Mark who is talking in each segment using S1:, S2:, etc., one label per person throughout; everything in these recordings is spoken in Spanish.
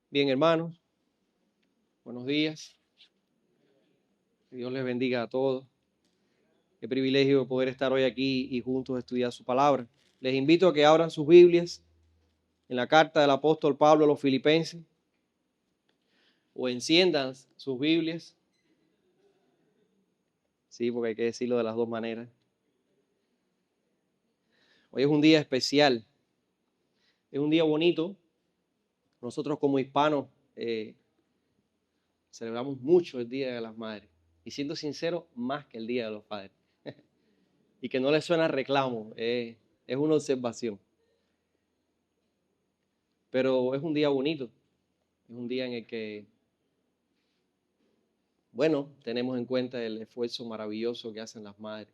S1: Bien, hermanos, buenos días. Que Dios les bendiga a todos. Qué privilegio poder estar hoy aquí y juntos estudiar su palabra. Les invito a que abran sus Biblias en la carta del apóstol Pablo a los Filipenses o enciendan sus Biblias. Sí, porque hay que decirlo de las dos maneras. Hoy es un día especial, es un día bonito. Nosotros como hispanos celebramos mucho el Día de las Madres y siendo sincero, más que el Día de los Padres. Y que no les suena reclamo, es una observación. Pero es un día bonito, es un día en el que, bueno, tenemos en cuenta el esfuerzo maravilloso que hacen las madres.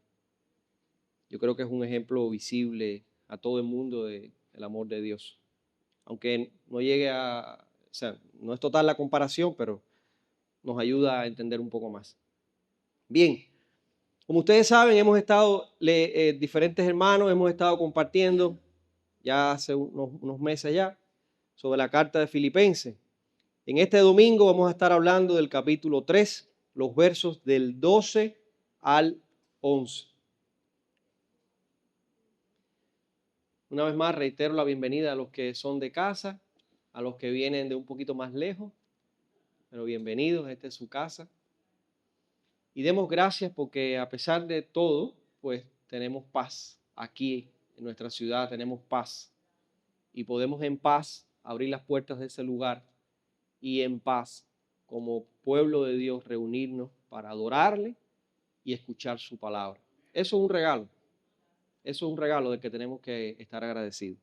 S1: Yo creo que es un ejemplo visible a todo el mundo del amor de Dios. Aunque no llegue o sea, no es total la comparación, pero nos ayuda a entender un poco más. Bien, como ustedes saben, hemos estado, diferentes hermanos, hemos estado compartiendo ya hace unos meses ya sobre la carta de Filipenses. En este domingo vamos a estar hablando del capítulo 3, los versos del 12 al 11. Una vez más reitero la bienvenida a los que son de casa, a los que vienen de un poquito más lejos, pero bienvenidos, esta es su casa. Y demos gracias porque a pesar de todo, pues tenemos paz aquí en nuestra ciudad, tenemos paz. Y podemos en paz abrir las puertas de ese lugar y en paz, como pueblo de Dios, reunirnos para adorarle y escuchar su palabra. Eso es un regalo. Eso es un regalo del que tenemos que estar agradecidos.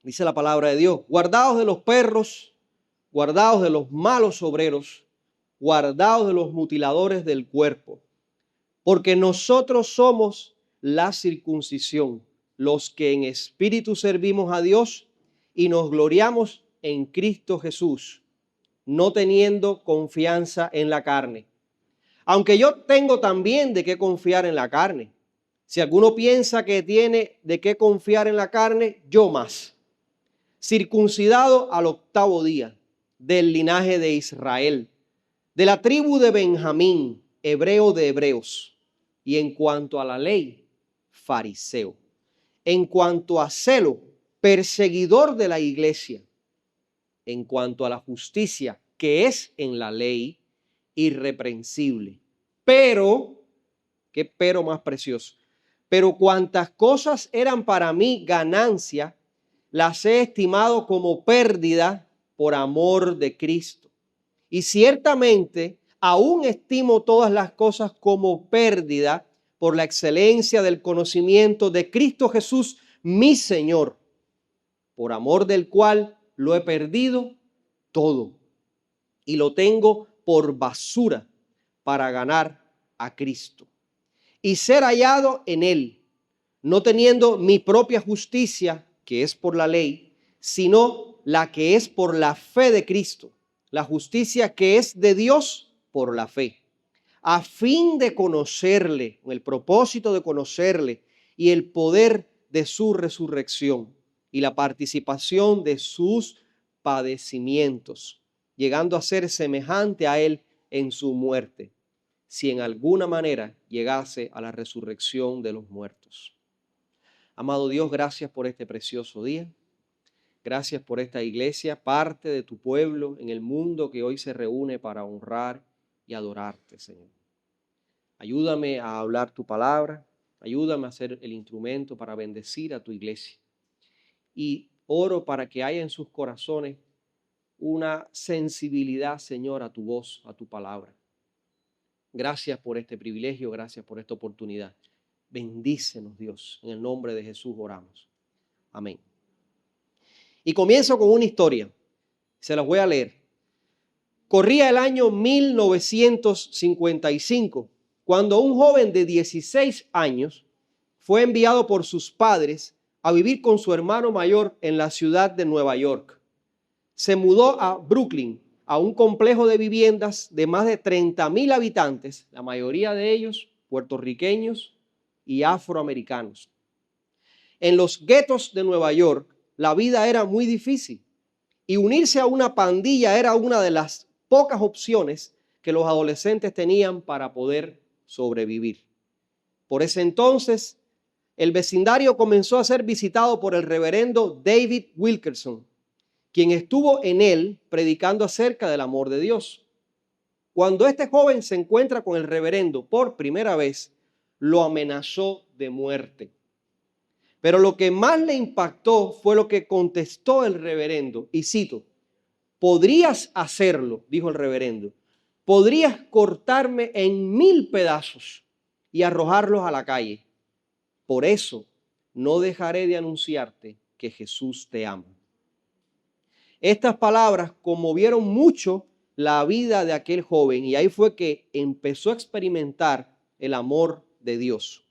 S1: Dice la palabra de Dios: guardaos de los perros, guardaos de los malos obreros, guardaos de los mutiladores del cuerpo, porque nosotros somos la circuncisión, los que en espíritu servimos a Dios y nos gloriamos en Cristo Jesús, no teniendo confianza en la carne. Aunque yo tengo también de qué confiar en la carne. Si alguno piensa que tiene de qué confiar en la carne, yo más. Circuncidado al 8º día, del linaje de Israel, de la tribu de Benjamín, hebreo de hebreos, y en cuanto a la ley, fariseo. En cuanto a celo, perseguidor de la iglesia. En cuanto a la justicia que es en la ley, irreprensible. Pero, qué pero más precioso, pero cuantas cosas eran para mí ganancia, las he estimado como pérdida por amor de Cristo. Y ciertamente aún estimo todas las cosas como pérdida por la excelencia del conocimiento de Cristo Jesús, mi Señor, por amor del cual lo he perdido todo y lo tengo por basura para ganar a Cristo y ser hallado en él, no teniendo mi propia justicia, que es por la ley, sino la que es por la fe de Cristo, la justicia que es de Dios por la fe, a fin de conocerle, con el propósito de conocerle y el poder de su resurrección y la participación de sus padecimientos, llegando a ser semejante a él en su muerte, si en alguna manera llegase a la resurrección de los muertos. Amado Dios, gracias por este precioso día. Gracias por esta iglesia, parte de tu pueblo en el mundo que hoy se reúne para honrar y adorarte, Señor. Ayúdame a hablar tu palabra, ayúdame a ser el instrumento para bendecir a tu iglesia. Y oro para que haya en sus corazones una sensibilidad, Señor, a tu voz, a tu palabra. Gracias por este privilegio, gracias por esta oportunidad. Bendícenos, Dios, en el nombre de Jesús oramos. Amén. Y comienzo con una historia, se las voy a leer. Corría el año 1955, cuando un joven de 16 años fue enviado por sus padres a vivir con su hermano mayor en la ciudad de Nueva York. Se mudó a Brooklyn, a un complejo de viviendas de más de 30,000 habitantes, la mayoría de ellos puertorriqueños y afroamericanos. En los guetos de Nueva York, la vida era muy difícil y unirse a una pandilla era una de las pocas opciones que los adolescentes tenían para poder sobrevivir. Por ese entonces, el vecindario comenzó a ser visitado por el reverendo David Wilkerson, quien estuvo en él predicando acerca del amor de Dios. Cuando este joven se encuentra con el reverendo por primera vez, lo amenazó de muerte. Pero lo que más le impactó fue lo que contestó el reverendo, y cito: podrías hacerlo, dijo el reverendo, podrías cortarme en 1000 pedazos y arrojarlos a la calle. Por eso no dejaré de anunciarte que Jesús te ama. Estas palabras conmovieron mucho la vida de aquel joven y ahí fue que empezó a experimentar el amor de Dios.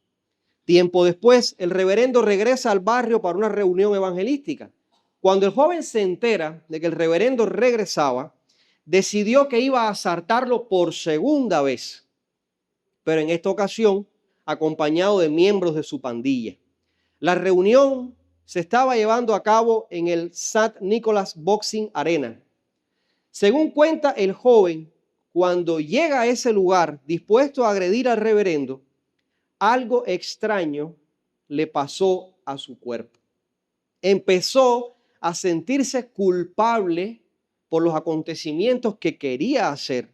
S1: Tiempo después, el reverendo regresa al barrio para una reunión evangelística. Cuando el joven se entera de que el reverendo regresaba, decidió que iba a asaltarlo por segunda vez, pero en esta ocasión acompañado de miembros de su pandilla. La reunión se estaba llevando a cabo en el St. Nicholas Boxing Arena. Según cuenta el joven, cuando llega a ese lugar dispuesto a agredir al reverendo, algo extraño le pasó a su cuerpo. Empezó a sentirse culpable por los acontecimientos que quería hacer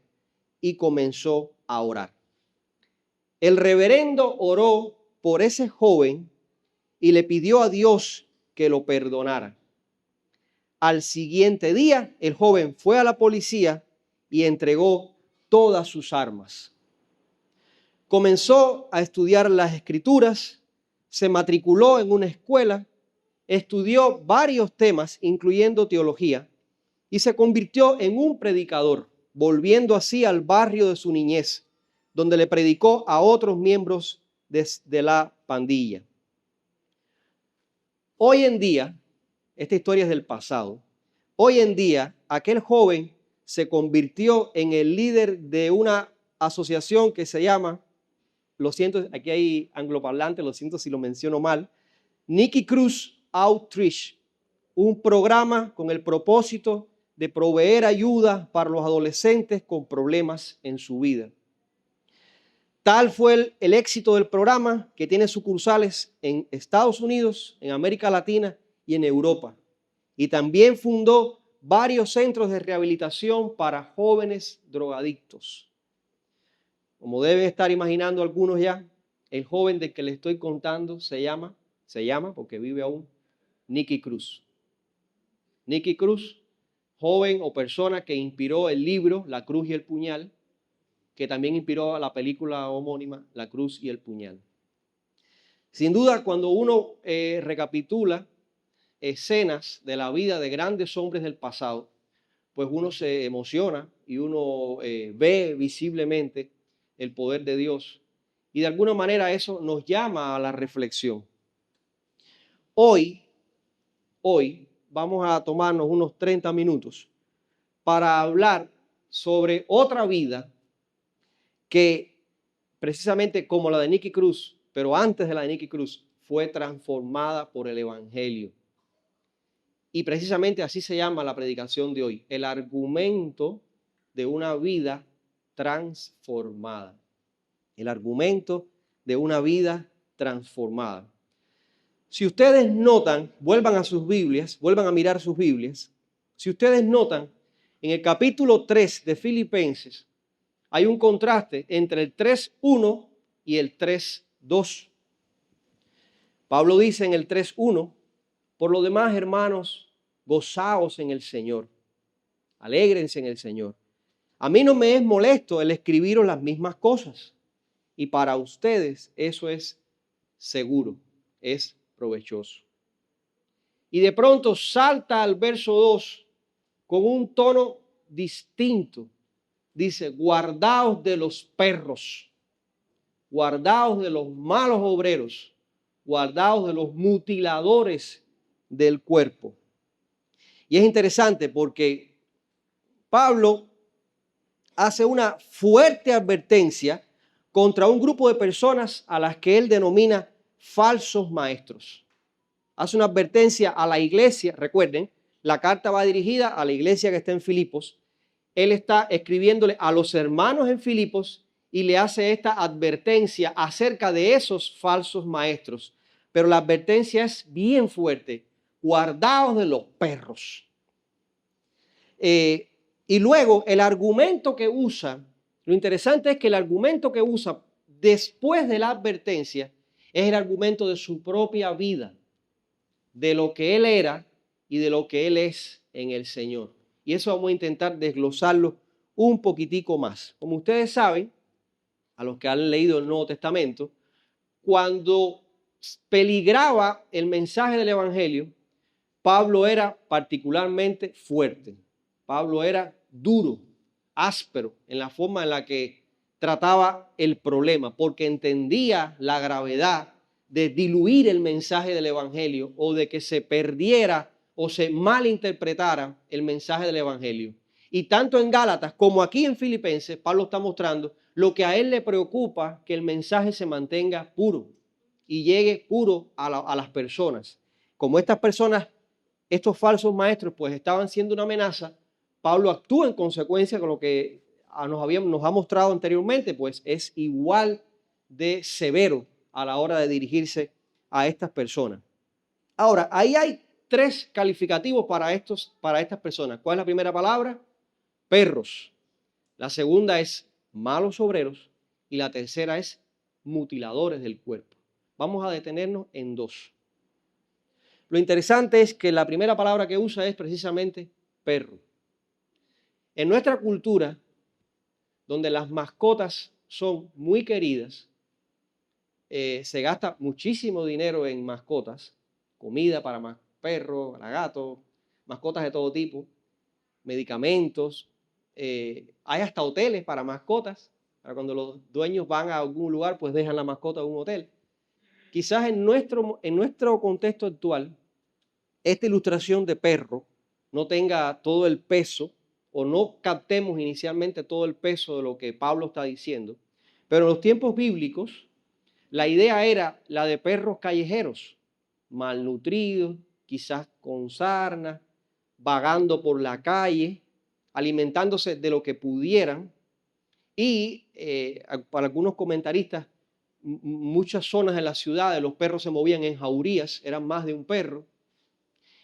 S1: y comenzó a orar. El reverendo oró por ese joven y le pidió a Dios que lo perdonara. Al siguiente día, el joven fue a la policía y entregó todas sus armas. Comenzó a estudiar las escrituras, se matriculó en una escuela, estudió varios temas, incluyendo teología, y se convirtió en un predicador, volviendo así al barrio de su niñez, donde le predicó a otros miembros de la pandilla. Hoy en día, esta historia es del pasado, hoy en día aquel joven se convirtió en el líder de una asociación que se llama, lo siento, aquí hay angloparlantes, lo siento si lo menciono mal, Nicky Cruz Outreach, un programa con el propósito de proveer ayuda para los adolescentes con problemas en su vida. Tal fue el éxito del programa que tiene sucursales en Estados Unidos, en América Latina y en Europa. Y también fundó varios centros de rehabilitación para jóvenes drogadictos. Como deben estar imaginando algunos ya, el joven del que les estoy contando se llama porque vive aún, Nicky Cruz. Nicky Cruz, joven o persona que inspiró el libro La Cruz y el Puñal, que también inspiró a la película homónima La Cruz y el Puñal. Sin duda, cuando uno recapitula escenas de la vida de grandes hombres del pasado, pues uno se emociona y uno ve visiblemente el poder de Dios. Y de alguna manera eso nos llama a la reflexión. Hoy vamos a tomarnos unos 30 minutos para hablar sobre otra vida que precisamente como la de Nicky Cruz, pero antes de la de Nicky Cruz, fue transformada por el Evangelio. Y precisamente así se llama la predicación de hoy, el argumento de una vida transformada. El argumento de una vida transformada. Si ustedes notan, vuelvan a mirar sus Biblias. Si ustedes notan, en el capítulo 3 de Filipenses, hay un contraste entre el 3:1 y el 3:2. Pablo dice en el 3:1, por lo demás, hermanos, gozaos en el Señor, alégrense en el Señor. A mí no me es molesto el escribiros las mismas cosas, y para ustedes eso es seguro, es provechoso. Y de pronto salta al verso 2 con un tono distinto. Dice, guardaos de los perros, guardaos de los malos obreros, guardaos de los mutiladores del cuerpo. Y es interesante porque Pablo hace una fuerte advertencia contra un grupo de personas a las que él denomina falsos maestros. Hace una advertencia a la iglesia, recuerden, la carta va dirigida a la iglesia que está en Filipos. Él está escribiéndole a los hermanos en Filipos y le hace esta advertencia acerca de esos falsos maestros. Pero la advertencia es bien fuerte: guardaos de los perros. Y luego el argumento que usa, lo interesante es que el argumento que usa después de la advertencia es el argumento de su propia vida, de lo que él era y de lo que él es en el Señor. Y eso vamos a intentar desglosarlo un poquitico más. Como ustedes saben, a los que han leído el Nuevo Testamento, cuando peligraba el mensaje del Evangelio, Pablo era particularmente fuerte. Pablo era duro, áspero en la forma en la que trataba el problema, porque entendía la gravedad de diluir el mensaje del Evangelio o de que se perdiera o se malinterpretara el mensaje del Evangelio. Y tanto en Gálatas como aquí en Filipenses, Pablo está mostrando lo que a él le preocupa: que el mensaje se mantenga puro y llegue puro a las personas. Como estas personas, estos falsos maestros, pues estaban siendo una amenaza, Pablo actúa en consecuencia con lo que nos ha mostrado anteriormente, pues es igual de severo a la hora de dirigirse a estas personas. Ahora, ahí hay 3 calificativos para estas personas. ¿Cuál es la primera palabra? Perros. La segunda es malos obreros y la tercera es mutiladores del cuerpo. Vamos a detenernos en 2. Lo interesante es que la primera palabra que usa es precisamente perro. En nuestra cultura, donde las mascotas son muy queridas, se gasta muchísimo dinero en mascotas, comida para perros, para gatos, mascotas de todo tipo, medicamentos, hay hasta hoteles para mascotas, para cuando los dueños van a algún lugar, pues dejan la mascota en un hotel. Quizás en nuestro contexto actual, esta ilustración de perro no tenga todo el peso, o no captemos inicialmente todo el peso de lo que Pablo está diciendo, pero en los tiempos bíblicos la idea era la de perros callejeros, malnutridos, quizás con sarna, vagando por la calle, alimentándose de lo que pudieran. Y para algunos comentaristas, muchas zonas de las ciudades los perros se movían en jaurías, eran más de un perro,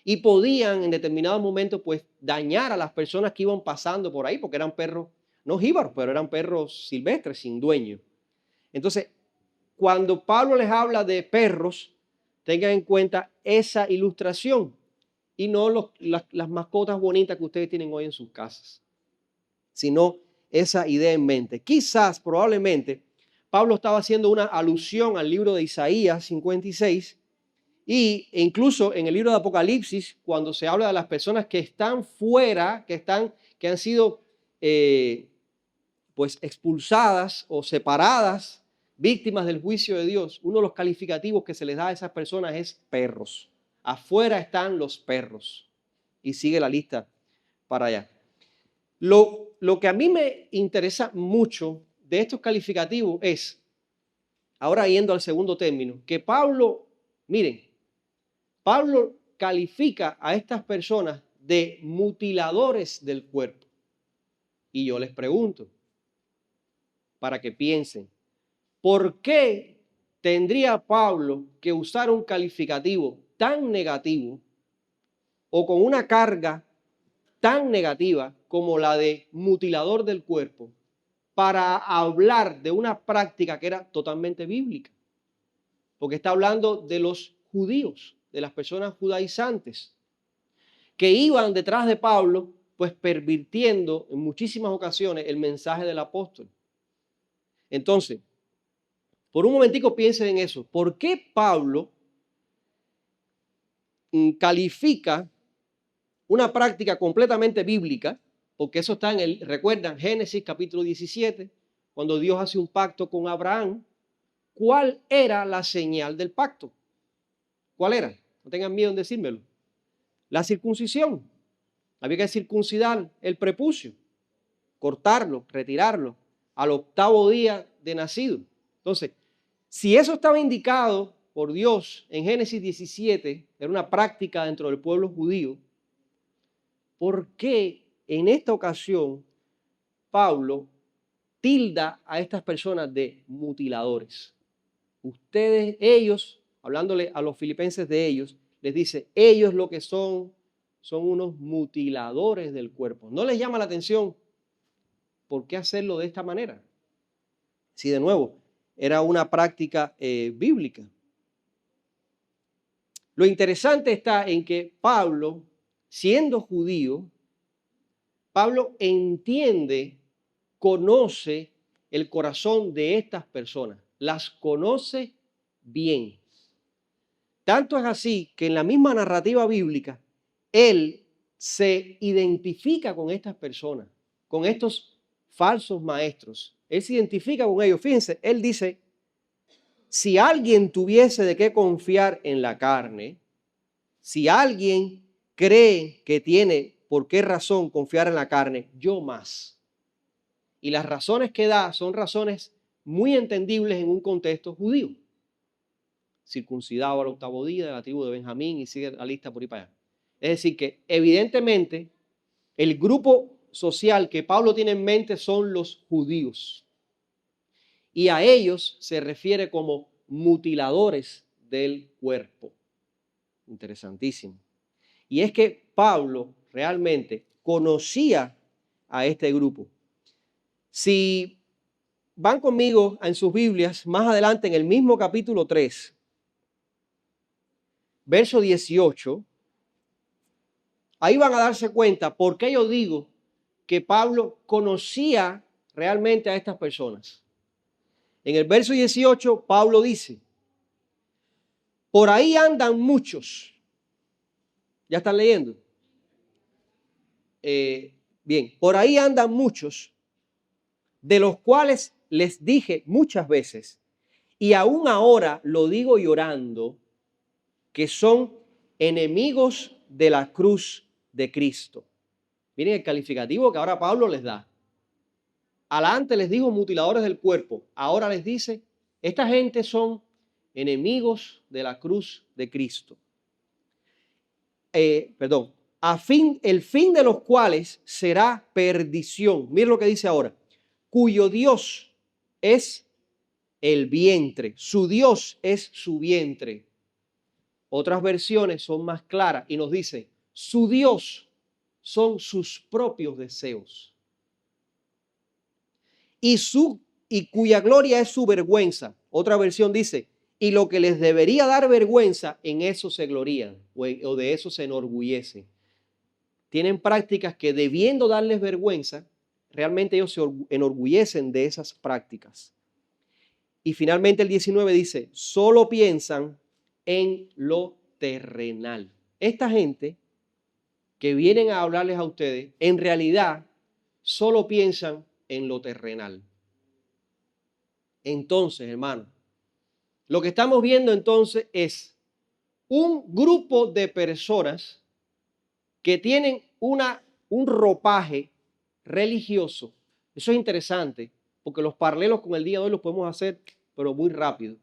S1: y podían en determinados momentos pues dañar a las personas que iban pasando por ahí, porque eran perros, no jíbaros, pero eran perros silvestres, sin dueño. Entonces, cuando Pablo les habla de perros, tengan en cuenta esa ilustración y no las mascotas bonitas que ustedes tienen hoy en sus casas, sino esa idea en mente. Quizás, probablemente, Pablo estaba haciendo una alusión al libro de Isaías 56 e incluso en el libro de Apocalipsis, cuando se habla de las personas que están fuera, que han sido pues expulsadas o separadas, víctimas del juicio de Dios. Uno de los calificativos que se les da a esas personas es perros. Afuera están los perros. Y sigue la lista para allá. Lo que a mí me interesa mucho de estos calificativos es, ahora yendo al segundo término, que Pablo, miren, Pablo califica a estas personas de mutiladores del cuerpo. Y yo les pregunto, para que piensen, ¿por qué tendría Pablo que usar un calificativo tan negativo o con una carga tan negativa como la de mutilador del cuerpo para hablar de una práctica que era totalmente bíblica? Porque está hablando de los judíos, de las personas judaizantes, que iban detrás de Pablo, pues pervirtiendo en muchísimas ocasiones el mensaje del apóstol. Entonces, por un momentico piensen en eso. ¿Por qué Pablo califica una práctica completamente bíblica? Porque eso está recuerdan, Génesis capítulo 17, cuando Dios hace un pacto con Abraham. ¿Cuál era la señal del pacto? ¿Cuál era? No tengan miedo en decírmelo. La circuncisión. Había que circuncidar el prepucio, cortarlo, retirarlo al 8º día de nacido. Entonces, si eso estaba indicado por Dios en Génesis 17, era una práctica dentro del pueblo judío, por qué en esta ocasión Pablo tilda a estas personas de mutiladores. Ellos, hablándole a los filipenses de ellos, les dice, ellos lo que son unos mutiladores del cuerpo. ¿No les llama la atención por qué hacerlo de esta manera? Si de nuevo, era una práctica bíblica. Lo interesante está en que Pablo, siendo judío, Pablo entiende, conoce el corazón de estas personas, las conoce bien. Tanto es así que en la misma narrativa bíblica, él se identifica con estas personas, con estos falsos maestros. Él se identifica con ellos. Fíjense, él dice, si alguien tuviese de qué confiar en la carne, si alguien cree que tiene por qué razón confiar en la carne, yo más. Y las razones que da son razones muy entendibles en un contexto judío. Circuncidado al 8º día de la tribu de Benjamín y sigue la lista por ahí para allá. Es decir que evidentemente el grupo social que Pablo tiene en mente son los judíos. Y a ellos se refiere como mutiladores del cuerpo. Interesantísimo. Y es que Pablo realmente conocía a este grupo. Si van conmigo en sus Biblias, más adelante en el mismo capítulo 3, verso 18, ahí van a darse cuenta por qué yo digo que Pablo conocía realmente a estas personas. En el verso 18, Pablo dice, por ahí andan muchos. ¿Ya están leyendo? Bien, por ahí andan muchos, de los cuales les dije muchas veces, y aún ahora lo digo llorando, que son enemigos de la cruz de Cristo. Miren el calificativo que ahora Pablo les da. Adelante les dijo mutiladores del cuerpo, ahora les dice, esta gente son enemigos de la cruz de Cristo. El fin de los cuales será perdición. Miren lo que dice ahora, cuyo Dios es el vientre, su Dios es su vientre. Otras versiones son más claras y nos dice, su Dios son sus propios deseos. Y cuya gloria es su vergüenza. Otra versión dice, y lo que les debería dar vergüenza, en eso se glorían o de eso se enorgullecen. Tienen prácticas que debiendo darles vergüenza, realmente ellos se enorgullecen de esas prácticas. Y finalmente el 19 dice, solo piensan en lo terrenal. Esta gente que vienen a hablarles a ustedes, en realidad solo piensan en lo terrenal. Entonces, hermano, lo que estamos viendo entonces es un grupo de personas que tienen un ropaje religioso. Eso es interesante, porque los paralelos con el día de hoy los podemos hacer, pero muy rápido.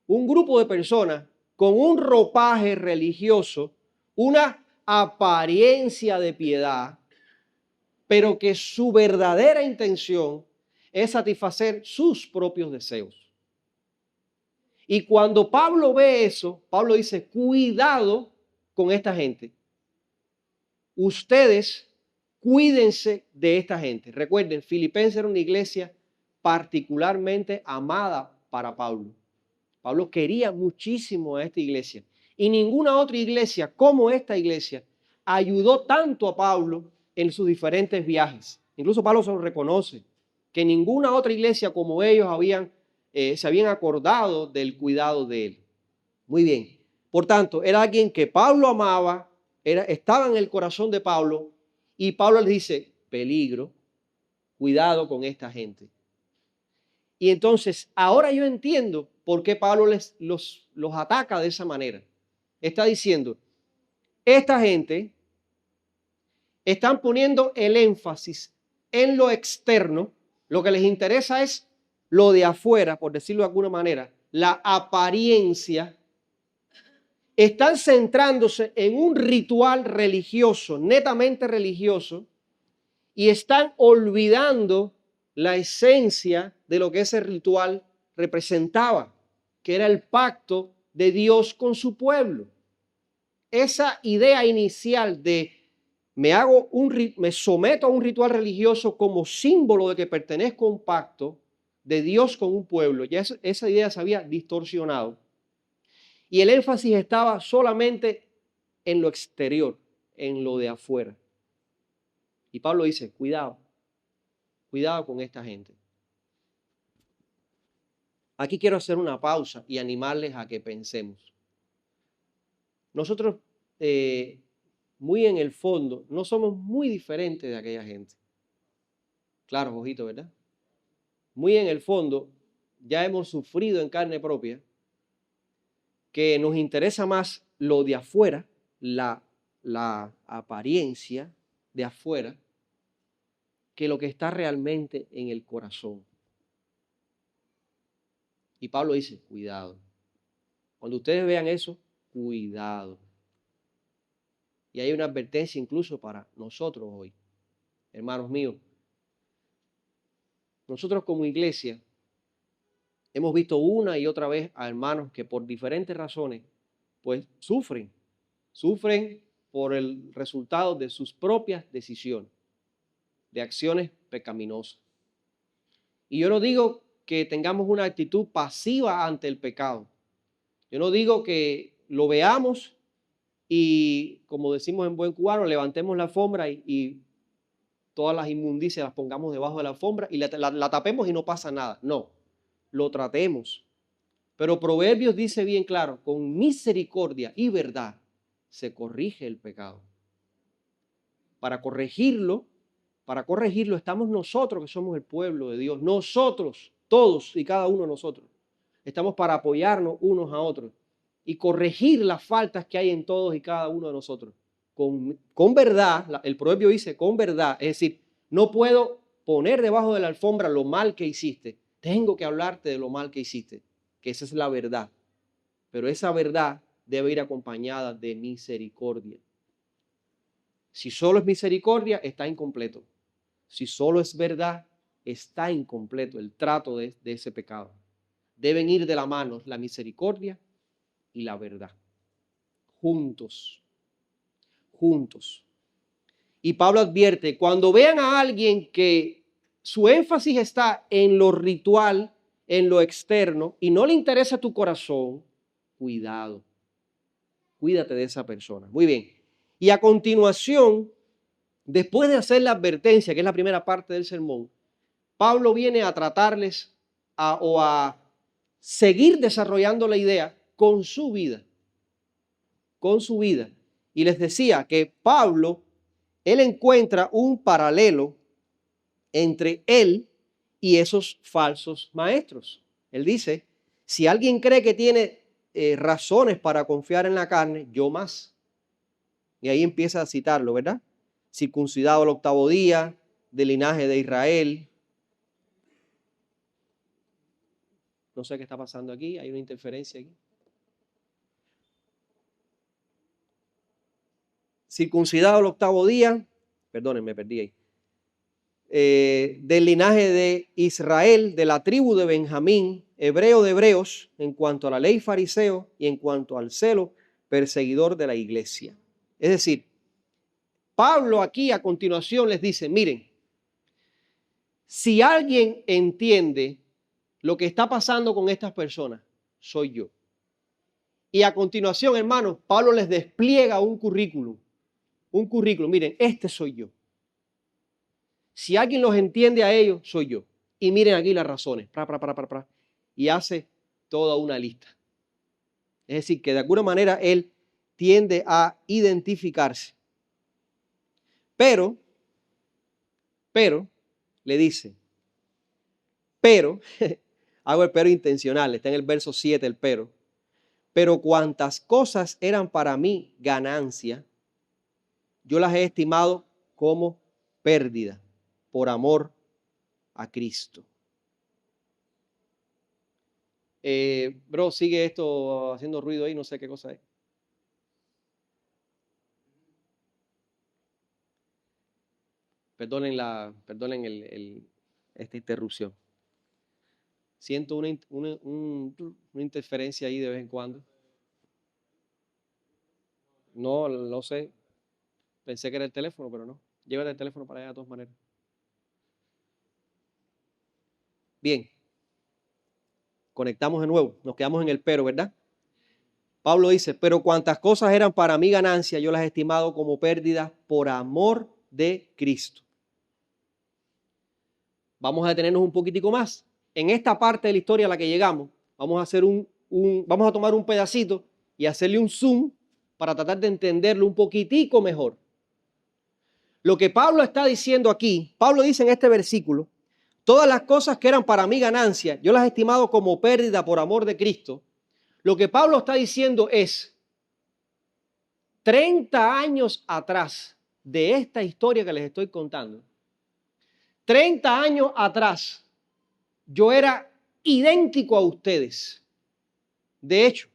S1: Un grupo de personas con un ropaje religioso, una apariencia de piedad, pero que su verdadera intención es satisfacer sus propios deseos. Y cuando Pablo ve eso, Pablo dice, cuidado con esta gente. Ustedes cuídense de esta gente. Recuerden, Filipenses era una iglesia particularmente amada para Pablo. Pablo quería muchísimo a esta iglesia. Y ninguna otra iglesia como esta iglesia ayudó tanto a Pablo en sus diferentes viajes. Incluso Pablo se lo reconoce, que ninguna otra iglesia como ellos se habían acordado del cuidado de él. Muy bien. Por tanto, era alguien que Pablo amaba, estaba en el corazón de Pablo, y Pablo les dice, peligro, cuidado con esta gente. Y entonces, ahora yo entiendo por qué Pablo los ataca de esa manera. Está diciendo, esta gente están poniendo el énfasis en lo externo, lo que les interesa es lo de afuera, por decirlo de alguna manera, la apariencia, están centrándose en un ritual religioso, netamente religioso, y están olvidando la esencia de lo que ese ritual representaba, que era el pacto de Dios con su pueblo. Esa idea inicial de me someto a un ritual religioso como símbolo de que pertenezco a un pacto de Dios con un pueblo, ya esa idea se había distorsionado. Y el énfasis estaba solamente en lo exterior, en lo de afuera. Y Pablo dice, cuidado con esta gente. Aquí quiero hacer una pausa y animarles a que pensemos. Nosotros, muy en el fondo, no somos muy diferentes de aquella gente. Claro, ojito, ¿verdad? Muy en el fondo, ya hemos sufrido en carne propia que nos interesa más lo de afuera, la apariencia de afuera, que lo que está realmente en el corazón. Y Pablo dice, cuidado. Cuando ustedes vean eso, cuidado. Y hay una advertencia incluso para nosotros hoy. Hermanos míos, nosotros como iglesia hemos visto una y otra vez a hermanos que por diferentes razones pues sufren por el resultado de sus propias decisiones, de acciones pecaminosas. Y yo no digo que tengamos una actitud pasiva ante el pecado. Yo no digo que lo veamos y, como decimos en buen cubano, levantemos la alfombra y todas las inmundicias las pongamos debajo de la alfombra y la tapemos y no pasa nada. No, lo tratemos. Pero Proverbios dice bien claro, con misericordia y verdad se corrige el pecado. Para corregirlo estamos nosotros que somos el pueblo de Dios. Nosotros, todos y cada uno de nosotros, estamos para apoyarnos unos a otros y corregir las faltas que hay en todos y cada uno de nosotros. Con verdad, el proverbio dice con verdad, es decir, no puedo poner debajo de la alfombra lo mal que hiciste. Tengo que hablarte de lo mal que hiciste, que esa es la verdad. Pero esa verdad debe ir acompañada de misericordia. Si solo es misericordia, está incompleto. Si solo es verdad, está incompleto el trato de ese pecado. Deben ir de la mano la misericordia y la verdad. Juntos. Y Pablo advierte, cuando vean a alguien que su énfasis está en lo ritual, en lo externo, y no le interesa tu corazón, cuidado. Cuídate de esa persona. Muy bien. Y a continuación, después de hacer la advertencia, que es la primera parte del sermón, Pablo viene a tratarles o a seguir desarrollando la idea con su vida. Con su vida. Y les decía que Pablo, él encuentra un paralelo entre él y esos falsos maestros. Él dice, si alguien cree que tiene razones para confiar en la carne, yo más. Y ahí empieza a citarlo, ¿verdad? Circuncidado al 8º día, del linaje de Israel. No sé qué está pasando aquí, hay una interferencia aquí. Circuncidado al 8º día, perdonen, me perdí ahí. Del linaje de Israel, de la tribu de Benjamín, hebreo de hebreos, en cuanto a la ley fariseo y en cuanto al celo, perseguidor de la iglesia. Es decir, Pablo aquí a continuación les dice, miren, si alguien entiende lo que está pasando con estas personas, soy yo. Y a continuación, hermanos, Pablo les despliega un currículum. Miren, este soy yo. Si alguien los entiende a ellos, soy yo. Y miren aquí las razones. Y hace toda una lista. Es decir, que de alguna manera él tiende a identificarse. Pero, le dice, hago el pero intencional, está en el verso 7 el pero cuantas cosas eran para mí ganancia, yo las he estimado como pérdida por amor a Cristo. Bro, sigue esto haciendo ruido ahí, no sé qué cosa es. Perdonen esta interrupción. Siento una interferencia ahí de vez en cuando. No sé. Pensé que era el teléfono, pero no. Llévate el teléfono para allá de todas maneras. Bien. Conectamos de nuevo. Nos quedamos en el pero, ¿verdad? Pablo dice, pero cuantas cosas eran para mí ganancia, yo las he estimado como pérdidas por amor de Cristo. Vamos a detenernos un poquitico más. En esta parte de la historia a la que llegamos, vamos a hacer vamos a tomar un pedacito y hacerle un zoom para tratar de entenderlo un poquitico mejor. Lo que Pablo está diciendo aquí, Pablo dice en este versículo, todas las cosas que eran para mí ganancia, yo las he estimado como pérdida por amor de Cristo. Lo que Pablo está diciendo es, 30 años atrás de esta historia que les estoy contando, 30 años atrás, yo era idéntico a ustedes. De hecho,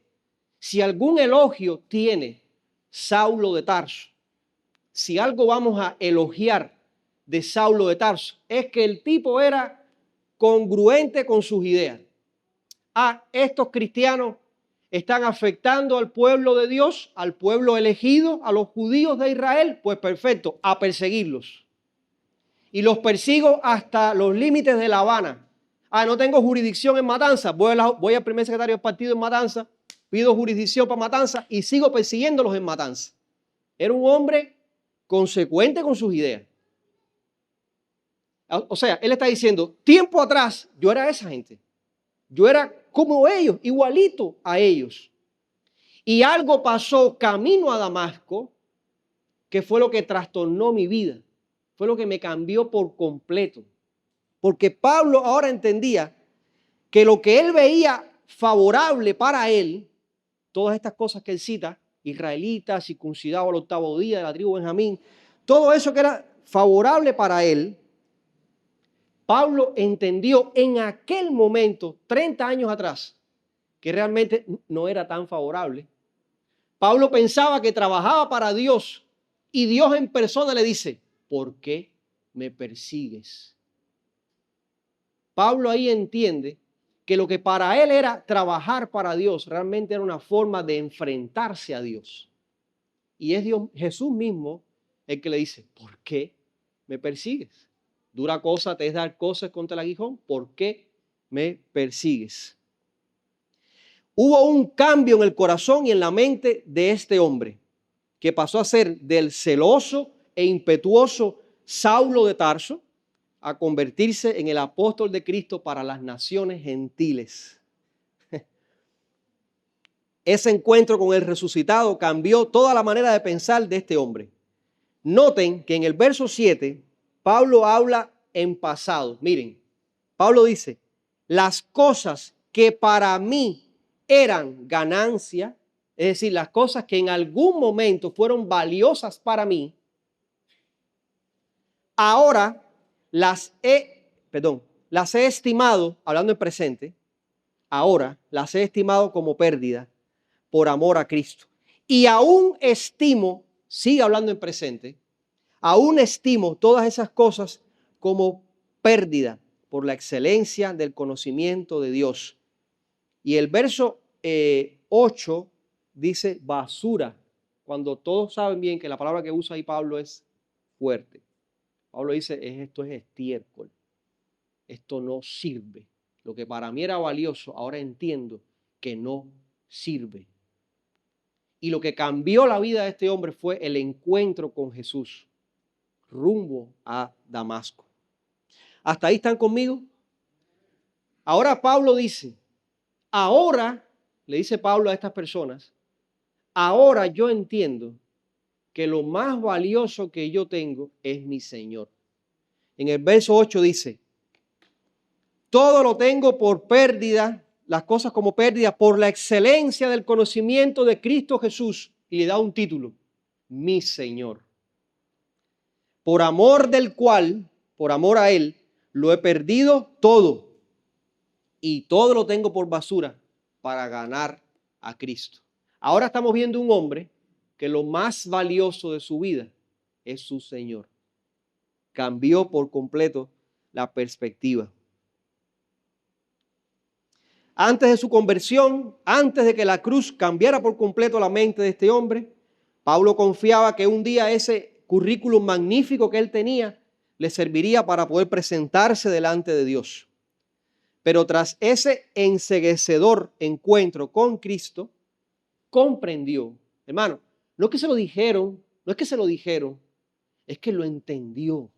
S1: si algún elogio tiene Saulo de Tarso, si algo vamos a elogiar de Saulo de Tarso, es que el tipo era congruente con sus ideas. Estos cristianos están afectando al pueblo de Dios, al pueblo elegido, a los judíos de Israel, pues perfecto, a perseguirlos. Y los persigo hasta los límites de La Habana. No tengo jurisdicción en Matanza, voy al primer secretario del partido en Matanza, pido jurisdicción para Matanza y sigo persiguiéndolos en Matanza. Era un hombre consecuente con sus ideas. O sea, él está diciendo, tiempo atrás yo era esa gente. Yo era como ellos, igualito a ellos. Y algo pasó camino a Damasco que fue lo que trastornó mi vida. Fue lo que me cambió por completo. Porque Pablo ahora entendía que lo que él veía favorable para él, todas estas cosas que él cita, israelitas, circuncidado al 8º día de la tribu de Benjamín, todo eso que era favorable para él, Pablo entendió en aquel momento, 30 años atrás, que realmente no era tan favorable. Pablo pensaba que trabajaba para Dios y Dios en persona le dice, ¿por qué me persigues? Pablo ahí entiende que lo que para él era trabajar para Dios realmente era una forma de enfrentarse a Dios. Y es Dios, Jesús mismo el que le dice, ¿por qué me persigues? Dura cosa te es dar cosas contra el aguijón, ¿por qué me persigues? Hubo un cambio en el corazón y en la mente de este hombre, que pasó a ser del celoso e impetuoso Saulo de Tarso a convertirse en el apóstol de Cristo para las naciones gentiles. Ese encuentro con el resucitado cambió toda la manera de pensar de este hombre. Noten que en el verso 7, Pablo habla en pasado. Miren, Pablo dice, las cosas que para mí eran ganancia, es decir, las cosas que en algún momento fueron valiosas para mí, ahora las he estimado, hablando en presente, ahora las he estimado como pérdida por amor a Cristo. Y aún estimo, sigue hablando en presente, aún estimo todas esas cosas como pérdida por la excelencia del conocimiento de Dios. Y el verso 8 dice basura, cuando todos saben bien que la palabra que usa ahí Pablo es fuerte. Pablo dice, esto es estiércol, esto no sirve. Lo que para mí era valioso, ahora entiendo que no sirve. Y lo que cambió la vida de este hombre fue el encuentro con Jesús, rumbo a Damasco. ¿Hasta ahí están conmigo? Ahora Pablo dice, ahora, le dice Pablo a estas personas, ahora yo entiendo que lo más valioso que yo tengo es mi Señor. En el verso 8 dice, todo lo tengo por pérdida, las cosas como pérdida, por la excelencia del conocimiento de Cristo Jesús. Y le da un título, mi Señor. Por amor del cual, por amor a Él, lo he perdido todo. Y todo lo tengo por basura para ganar a Cristo. Ahora estamos viendo un hombre que lo más valioso de su vida es su Señor. Cambió por completo la perspectiva. Antes de su conversión, antes de que la cruz cambiara por completo la mente de este hombre, Pablo confiaba que un día ese currículum magnífico que él tenía le serviría para poder presentarse delante de Dios. Pero tras ese enceguecedor encuentro con Cristo, comprendió, hermano, no es que se lo dijeron, es que lo entendió.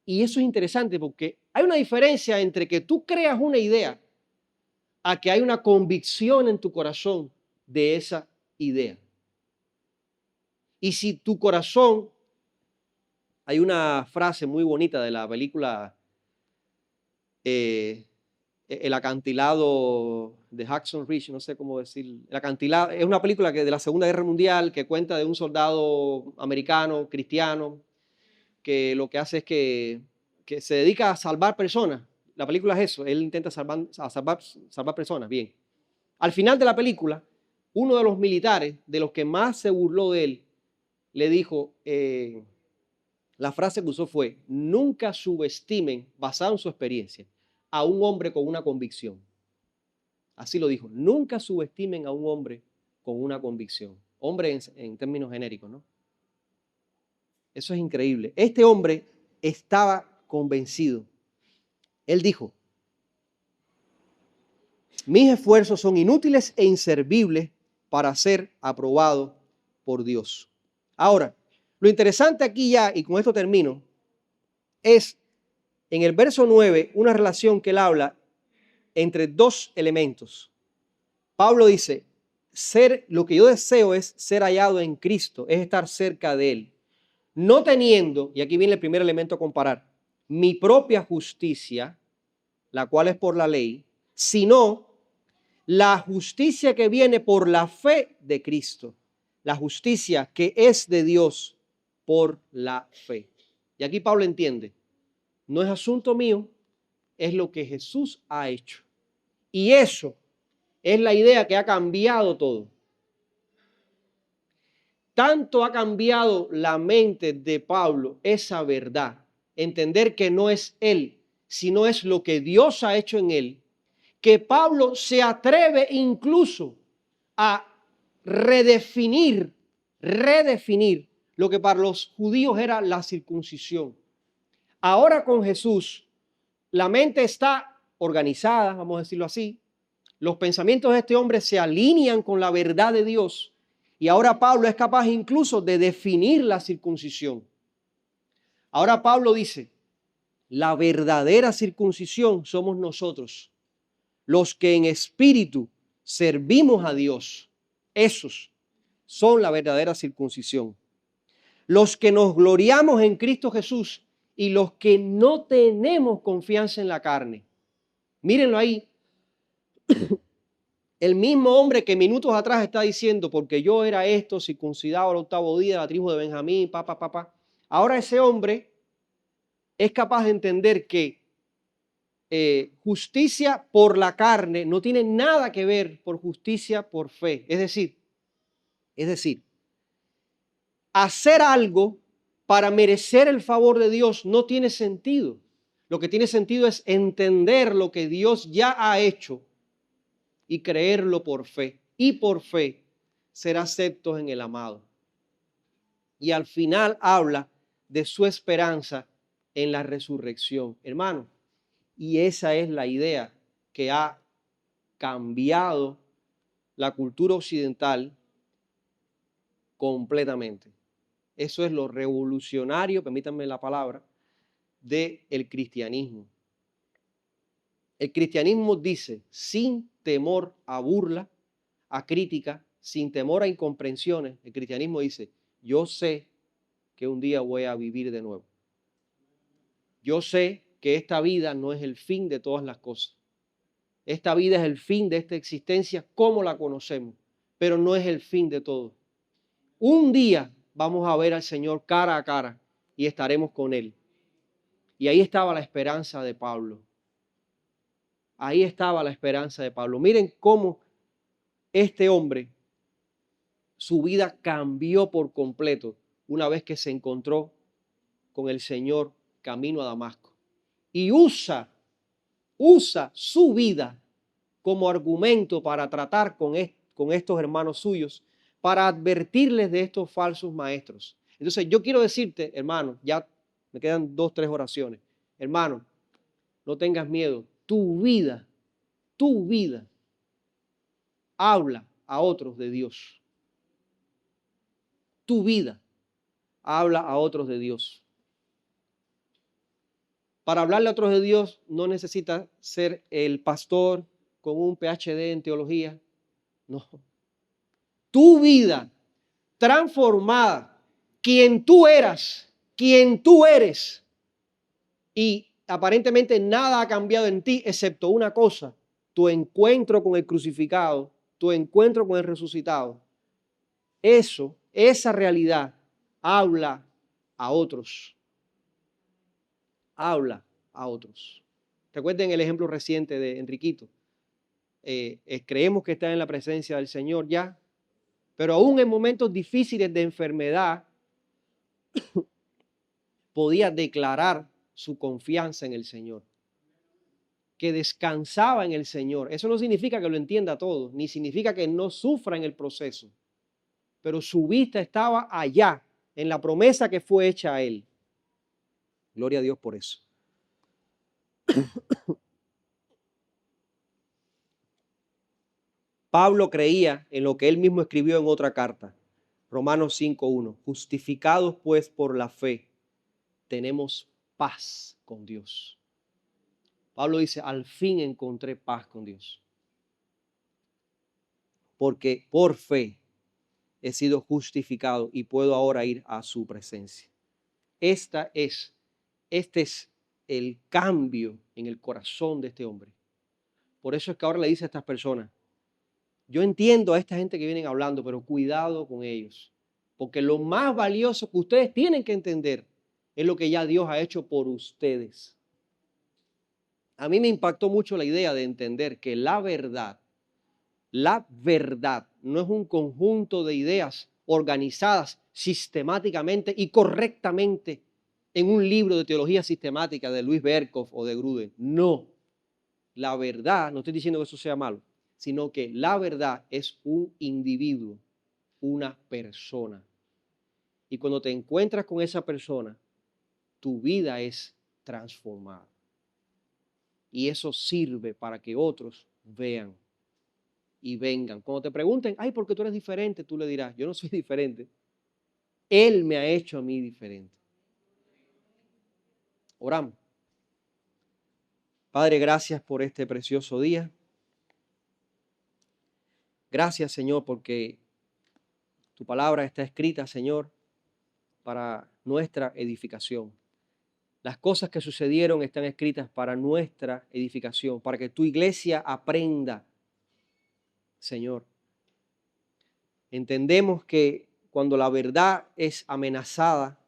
S1: Y eso es interesante porque hay una diferencia entre que tú creas una idea a que hay una convicción en tu corazón de esa idea. Y si tu corazón, hay una frase muy bonita de la película El acantilado de Jackson Ridge, no sé cómo decir, el acantilado, es una película de la Segunda Guerra Mundial que cuenta de un soldado americano, cristiano, que lo que hace es que se dedica a salvar personas. La película es eso, él intenta salvar personas, bien. Al final de la película, uno de los militares, de los que más se burló de él, le dijo, la frase que usó fue, nunca subestimen, basado en su experiencia, a un hombre con una convicción. Así lo dijo, nunca subestimen a un hombre con una convicción. Hombre en términos genéricos, ¿no? Eso es increíble. Este hombre estaba convencido. Él dijo, mis esfuerzos son inútiles e inservibles para ser aprobado por Dios. Ahora, lo interesante aquí ya, y con esto termino, es en el verso 9 una relación que él habla entre dos elementos. Pablo dice, lo que yo deseo es ser hallado en Cristo, es estar cerca de Él. No teniendo, y aquí viene el primer elemento a comparar, mi propia justicia, la cual es por la ley, sino la justicia que viene por la fe de Cristo, la justicia que es de Dios por la fe. Y aquí Pablo entiende, no es asunto mío, es lo que Jesús ha hecho. Y eso es la idea que ha cambiado todo. Tanto ha cambiado la mente de Pablo esa verdad, entender que no es él, sino es lo que Dios ha hecho en él, que Pablo se atreve incluso a redefinir lo que para los judíos era la circuncisión. Ahora con Jesús, la mente está organizada, vamos a decirlo así. Los pensamientos de este hombre se alinean con la verdad de Dios. Y ahora Pablo es capaz incluso de definir la circuncisión. Ahora Pablo dice, la verdadera circuncisión somos nosotros, los que en espíritu servimos a Dios. Esos son la verdadera circuncisión. Los que nos gloriamos en Cristo Jesús y los que no tenemos confianza en la carne. Mírenlo ahí. El mismo hombre que minutos atrás está diciendo, porque yo era esto, circuncidado al 8º día de la tribu de Benjamín, Ahora ese hombre es capaz de entender que justicia por la carne no tiene nada que ver por justicia por fe. Es decir, hacer algo para merecer el favor de Dios no tiene sentido. Lo que tiene sentido es entender lo que Dios ya ha hecho y creerlo por fe. Y por fe ser aceptos en el amado. Y al final habla de su esperanza en la resurrección. Hermano, y esa es la idea que ha cambiado la cultura occidental completamente. Eso es lo revolucionario, permítanme la palabra, del cristianismo. El cristianismo dice, sin temor a burla, a crítica, sin temor a incomprensiones, el cristianismo dice, yo sé que un día voy a vivir de nuevo. Yo sé que esta vida no es el fin de todas las cosas. Esta vida es el fin de esta existencia como la conocemos, pero no es el fin de todo. Un día vamos a ver al Señor cara a cara y estaremos con Él. Y ahí estaba la esperanza de Pablo. Ahí estaba la esperanza de Pablo. Miren cómo este hombre, su vida cambió por completo una vez que se encontró con el Señor camino a Damasco y usa su vida como argumento para tratar con estos hermanos suyos, para advertirles de estos falsos maestros. Entonces yo quiero decirte, hermano, ya me quedan 2, 3 oraciones. Hermano, no tengas miedo. Tu vida habla a otros de Dios. Tu vida habla a otros de Dios. Para hablarle a otros de Dios no necesitas ser el pastor con un PhD en teología. No. Tu vida transformada, quien tú eras, quien tú eres, y aparentemente nada ha cambiado en ti excepto una cosa: tu encuentro con el crucificado, tu encuentro con el resucitado. Esa realidad habla a otros. Habla a otros. Recuerden el ejemplo reciente de Enriquito. Creemos que está en la presencia del Señor ya, pero aún en momentos difíciles de enfermedad podía declarar su confianza en el Señor, que descansaba en el Señor. Eso no significa que lo entienda todo, ni significa que no sufra en el proceso, pero su vista estaba allá, en la promesa que fue hecha a él. Gloria a Dios por eso. Pablo creía en lo que él mismo escribió en otra carta, Romanos 5:1. Justificados pues por la fe, tenemos paz con Dios. Pablo dice, al fin encontré paz con Dios. Porque por fe he sido justificado y puedo ahora ir a su presencia. Este es el cambio en el corazón de este hombre. Por eso es que ahora le dice a estas personas, yo entiendo a esta gente que vienen hablando, pero cuidado con ellos. Porque lo más valioso que ustedes tienen que entender es lo que ya Dios ha hecho por ustedes. A mí me impactó mucho la idea de entender que la verdad no es un conjunto de ideas organizadas sistemáticamente y correctamente en un libro de teología sistemática de Luis Berkhoff o de Gruden. No, la verdad, no estoy diciendo que eso sea malo, sino que la verdad es un individuo, una persona. Y cuando te encuentras con esa persona, tu vida es transformada. Y eso sirve para que otros vean y vengan. Cuando te pregunten, ay, ¿por qué tú eres diferente? Tú le dirás, yo no soy diferente. Él me ha hecho a mí diferente. Oramos. Padre, gracias por este precioso día. Gracias, Señor, porque tu palabra está escrita, Señor, para nuestra edificación. Las cosas que sucedieron están escritas para nuestra edificación, para que tu iglesia aprenda, Señor. Entendemos que cuando la verdad es amenazada,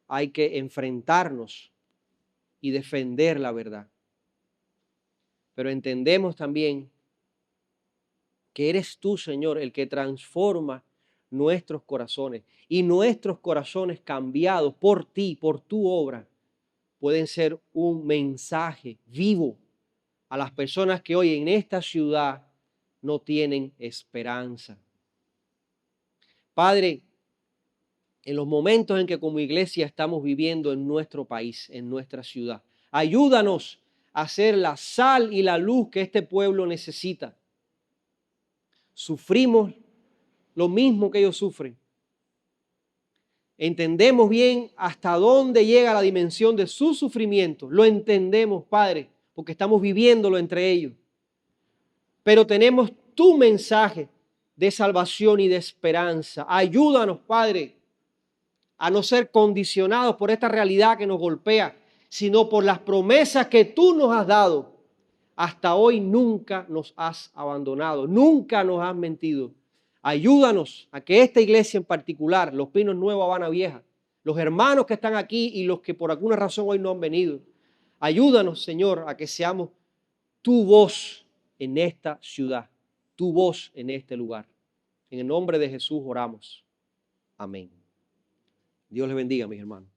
S1: hay que enfrentarnos y defender la verdad. Pero entendemos también que eres tú, Señor, el que transforma nuestros corazones, y nuestros corazones cambiados por ti, por tu obra, pueden ser un mensaje vivo a las personas que hoy en esta ciudad no tienen esperanza. Padre, en los momentos en que como iglesia estamos viviendo en nuestro país, en nuestra ciudad, ayúdanos a ser la sal y la luz que este pueblo necesita. Sufrimos lo mismo que ellos sufren. Entendemos bien hasta dónde llega la dimensión de su sufrimiento. Lo entendemos, Padre, porque estamos viviéndolo entre ellos. Pero tenemos tu mensaje de salvación y de esperanza. Ayúdanos, Padre, a no ser condicionados por esta realidad que nos golpea, sino por las promesas que tú nos has dado. Hasta hoy nunca nos has abandonado, nunca nos has mentido. Ayúdanos a que esta iglesia en particular, Los Pinos Nuevos Habana Vieja, los hermanos que están aquí y los que por alguna razón hoy no han venido, ayúdanos, Señor, a que seamos tu voz en esta ciudad, tu voz en este lugar. En el nombre de Jesús oramos. Amén. Dios les bendiga, mis hermanos.